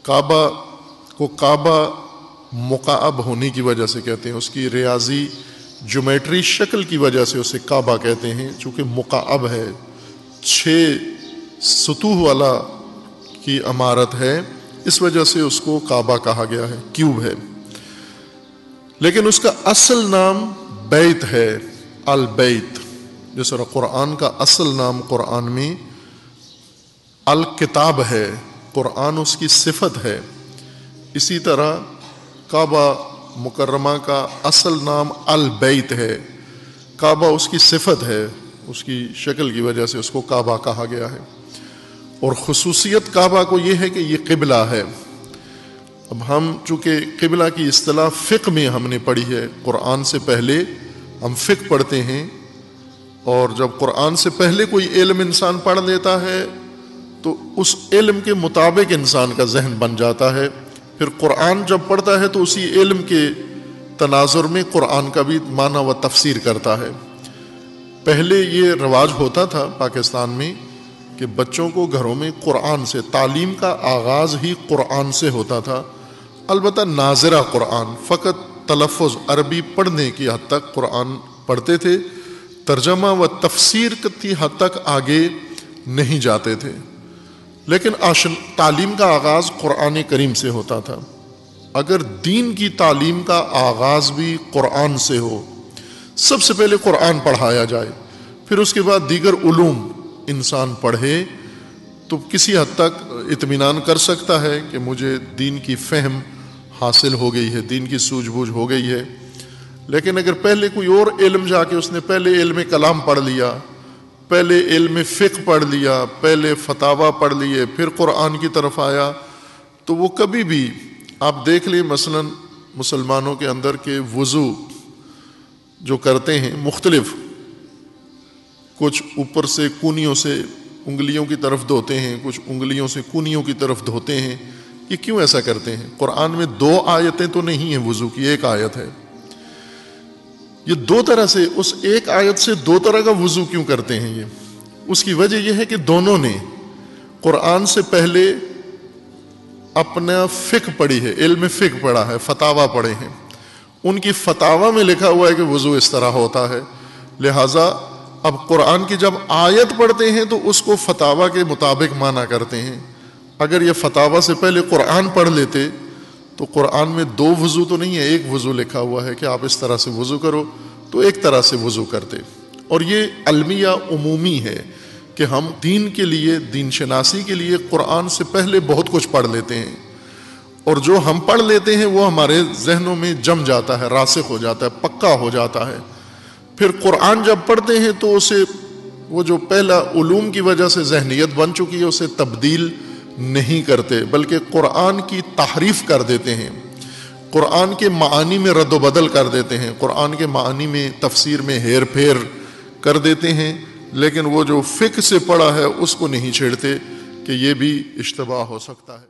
کعبہ کو کعبہ مکعب ہونے کی وجہ سے کہتے ہیں، اس کی ریاضی جیومیٹری شکل کی وجہ سے اسے کعبہ کہتے ہیں، چونکہ مکعب ہے، 6 سطوح والا کی عمارت ہے، اس وجہ سے اس کو کعبہ کہا گیا ہے، کیوب ہے۔ لیکن اس کا اصل نام بیت ہے، البیت۔ جس طرح قرآن کا اصل نام قرآن میں الکتاب ہے، قرآن اس کی صفت ہے، اسی طرح کعبہ مکرمہ کا اصل نام البیت ہے، کعبہ اس کی صفت ہے، اس کی شکل کی وجہ سے اس کو کعبہ کہا گیا ہے۔ اور خصوصیت کعبہ کو یہ ہے کہ یہ قبلہ ہے۔ اب ہم چونکہ قبلہ کی اصطلاح فقہ میں ہم نے پڑھی ہے، قرآن سے پہلے ہم فقہ پڑھتے ہیں، اور جب قرآن سے پہلے کوئی علم انسان پڑھ لیتا ہے تو اس علم کے مطابق انسان کا ذہن بن جاتا ہے، پھر قرآن جب پڑھتا ہے تو اسی علم کے تناظر میں قرآن کا بھی معنی و تفسیر کرتا ہے۔ پہلے یہ رواج ہوتا تھا پاکستان میں کہ بچوں کو گھروں میں قرآن سے تعلیم کا آغاز ہی قرآن سے ہوتا تھا، البتہ ناظرہ قرآن، فقط تلفظ عربی پڑھنے کی حد تک قرآن پڑھتے تھے، ترجمہ و تفسیر کی حد تک آگے نہیں جاتے تھے۔ لیکن تعلیم کا آغاز قرآن کریم سے ہوتا تھا۔ اگر دین کی تعلیم کا آغاز بھی قرآن سے ہو، سب سے پہلے قرآن پڑھایا جائے، پھر اس کے بعد دیگر علوم انسان پڑھے، تو کسی حد تک اطمینان کر سکتا ہے کہ مجھے دین کی فہم حاصل ہو گئی ہے، دین کی سوجھ بوجھ ہو گئی ہے۔ لیکن اگر پہلے کوئی اور علم جا کے اس نے پہلے علم کلام پڑھ لیا، پہلے علم فقہ پڑھ لیا، پہلے فتاویٰ پڑھ لیے، پھر قرآن کی طرف آیا، تو وہ کبھی بھی آپ دیکھ لیں مثلا مسلمانوں کے اندر کے وضو جو کرتے ہیں مختلف، کچھ اوپر سے کونیوں سے انگلیوں کی طرف دھوتے ہیں، کچھ انگلیوں سے کونیوں کی طرف دھوتے ہیں۔ یہ کیوں ایسا کرتے ہیں؟ قرآن میں 2 آیتیں تو نہیں ہیں وضو کی، 1 آیت ہے۔ یہ 2 طرح سے، اس 1 آیت سے 2 طرح کا وضو کیوں کرتے ہیں؟ یہ اس کی وجہ یہ ہے کہ دونوں نے قرآن سے پہلے اپنا فقہ پڑھی ہے، علم فقہ پڑھا ہے، فتاویٰ پڑھے ہیں، ان کی فتاویٰ میں لکھا ہوا ہے کہ وضو اس طرح ہوتا ہے، لہٰذا اب قرآن کی جب آیت پڑھتے ہیں تو اس کو فتاویٰ کے مطابق مانا کرتے ہیں۔ اگر یہ فتاویٰ سے پہلے قرآن پڑھ لیتے تو قرآن میں 2 وضو تو نہیں ہے، 1 وضو لکھا ہوا ہے کہ آپ اس طرح سے وضو کرو، تو ایک طرح سے وضو کرتے۔ اور یہ المیہ عمومی ہے کہ ہم دین کے لیے، دین شناسی کے لیے قرآن سے پہلے بہت کچھ پڑھ لیتے ہیں، اور جو ہم پڑھ لیتے ہیں وہ ہمارے ذہنوں میں جم جاتا ہے، راسخ ہو جاتا ہے، پکا ہو جاتا ہے۔ پھر قرآن جب پڑھتے ہیں تو اسے وہ جو پہلا علوم کی وجہ سے ذہنیت بن چکی ہے اسے تبدیل نہیں کرتے، بلکہ قرآن کی تحریف کر دیتے ہیں، قرآن کے معانی میں رد و بدل کر دیتے ہیں، قرآن کے معانی میں تفسیر میں ہیر پھیر کر دیتے ہیں، لیکن وہ جو فقہ سے پڑھا ہے اس کو نہیں چھیڑتے کہ یہ بھی اشتباہ ہو سکتا ہے۔